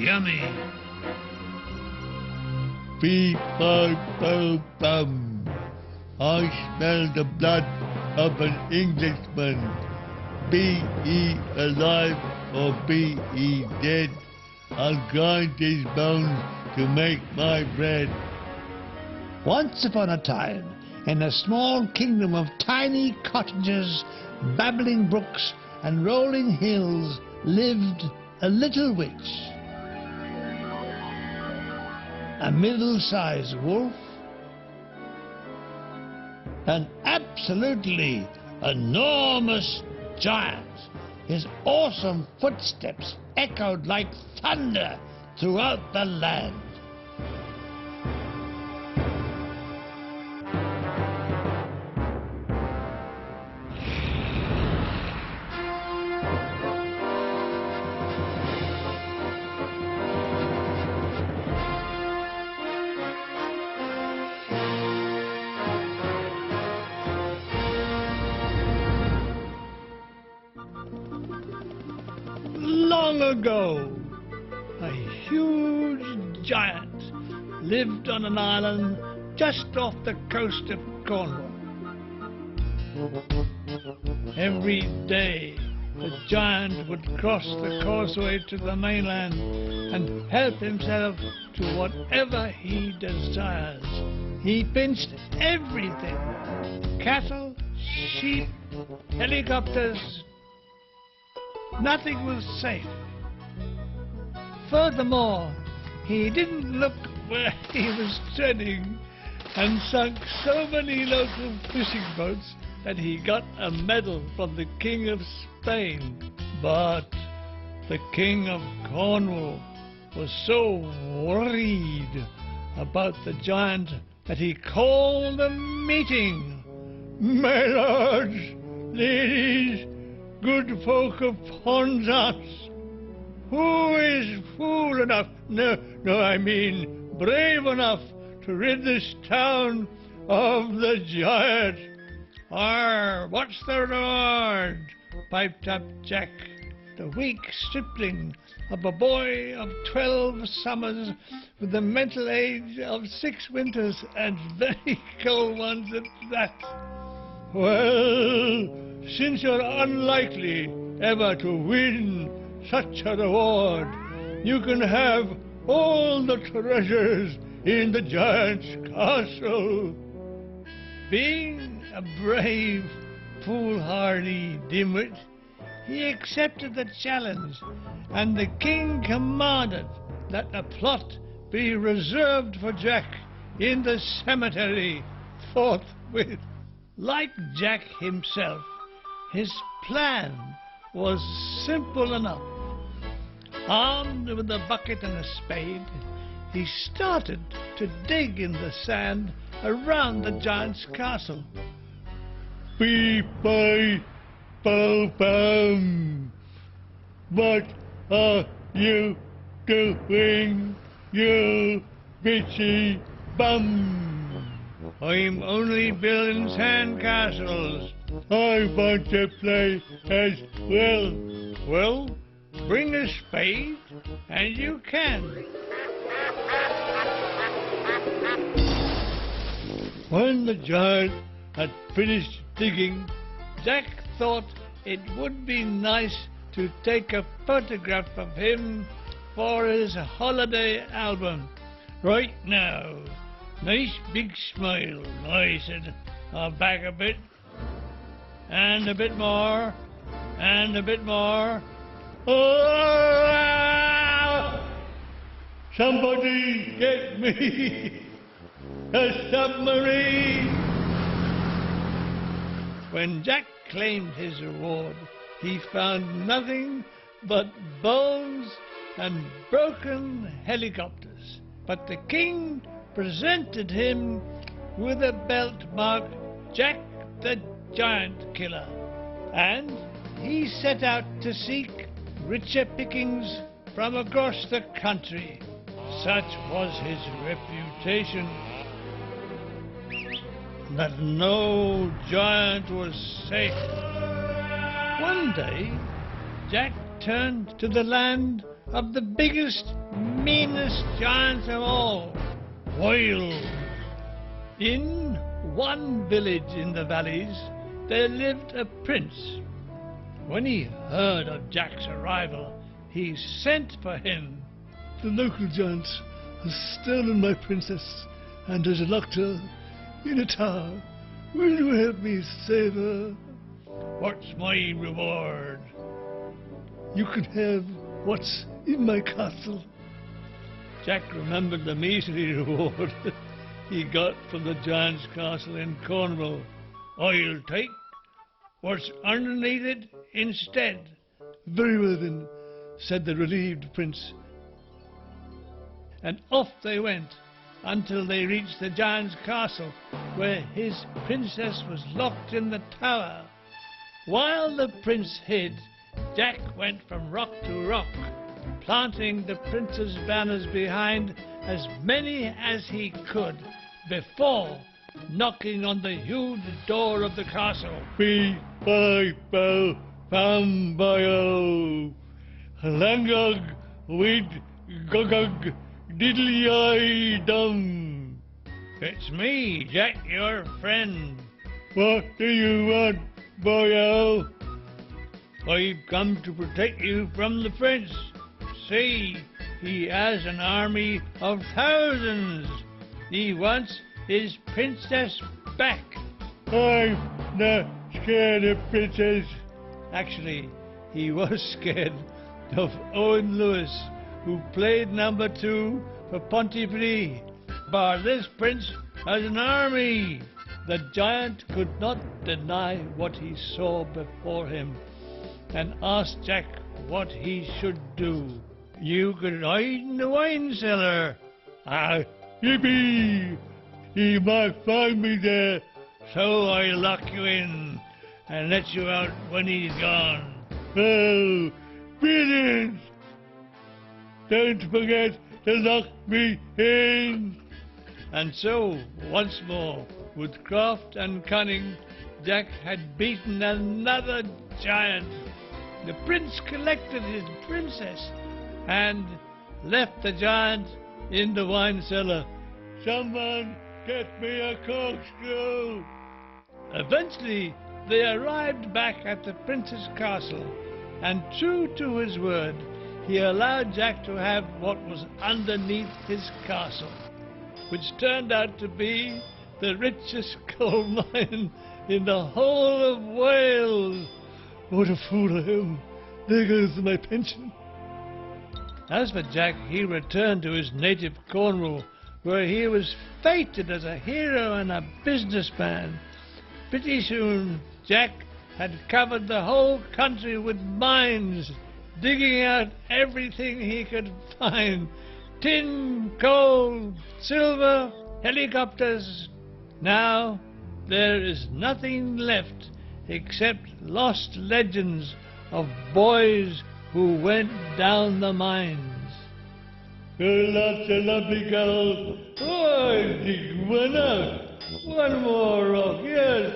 yummy. Beep, bum, bum, bum. I smell the blood of an Englishman. Be he alive or be he dead, I'll grind his bones to make my bread. Once upon a time, in a small kingdom of tiny cottages, babbling brooks, and rolling hills, lived a little witch. A middle-sized wolf, an absolutely enormous giant. His awesome footsteps echoed like thunder throughout the land. Long ago, a huge giant lived on an island just off the coast of Cornwall. Every day, the giant would cross the causeway to the mainland and help himself to whatever he desires. He pinched everything: cattle, sheep, helicopters. Nothing was safe. Furthermore, he didn't look where he was treading and sunk so many local fishing boats that he got a medal from the King of Spain. But the King of Cornwall was so worried about the giant that he called a meeting. "My lords, ladies, good folk of Penzance, who is fool enough, I mean brave enough to rid this town of the giant?" "Arr, what's the reward?" piped up Jack, the weak stripling of a boy of 12 summers with the mental age of 6 winters and very cold ones at that. "Well, since you're unlikely ever to win such a reward, you can have all the treasures in the giant's castle." Being a brave, foolhardy dimwit, he accepted the challenge, and the king commanded that a plot be reserved for Jack in the cemetery forthwith. Like Jack himself, his plan was simple enough. Armed with a bucket and a spade, he started to dig in the sand around the giant's castle. Beep, bye, bow, bum. What are you doing, you bitchy bum? "I'm only building sand castles." I want to play as well. "Well, bring a spade and you can." When the giant had finished digging, Jack thought it would be nice to take a photograph of him for his holiday album. "Right now, nice big smile." I said, "I'll back a bit, and a bit more, and a bit more." Oh! Somebody get me a submarine! When Jack claimed his reward, he found nothing but bones and broken helicopters. But the king presented him with a belt marked Jack the Giant Killer, and he set out to seek richer pickings from across the country. Such was his reputation that no giant was safe. One day, Jack turned to the land of the biggest, meanest giants of all, Wales. In one village in the valleys there lived a prince. When he heard of Jack's arrival, he sent for him. The local giant has stolen my princess and has locked her in a tower. Will you help me save her? What's my reward? You can have what's in my castle. Jack remembered the measly reward he got from the giant's castle in Cornwall. I'll take what's underneath it instead. Very well then, said the relieved prince. And off they went until they reached the giant's castle, where his princess was locked in the tower. While the prince hid, Jack went from rock to rock, planting the prince's banners behind as many as he could before knocking on the huge door of the castle. Be by bow, bam bio, langog, wid, gogog, diddly dum. It's me, Jack, your friend. What do you want, boyo? I've come to protect you from the prince. See, he has an army of thousands. He wants his princess back. I'm not scared of princess. Actually, he was scared of Owen Lewis, who played number 2 for Pontypridd. But this prince has an army. The giant could not deny what he saw before him, and asked Jack what he should do. You could hide in the wine cellar. Ah, yippee! He might find me there. So I lock you in and let you out when he's gone. Oh, brilliant! Don't forget to lock me in. And so, once more, with craft and cunning, Jack had beaten another giant. The prince collected his princess and left the giant in the wine cellar. Someone get me a corkscrew. Eventually, they arrived back at the prince's castle, and true to his word, he allowed Jack to have what was underneath his castle, which turned out to be the richest coal mine in the whole of Wales. What a fool I am. There goes my pension. As for Jack, he returned to his native Cornwall, where he was feted as a hero and a businessman. Pretty soon, Jack had covered the whole country with mines, digging out everything he could find: tin, coal, silver, helicopters. Now there is nothing left except lost legends of boys who went down the mines. Lots of lovely girls. Oh, I dig one out. One more rock, yes.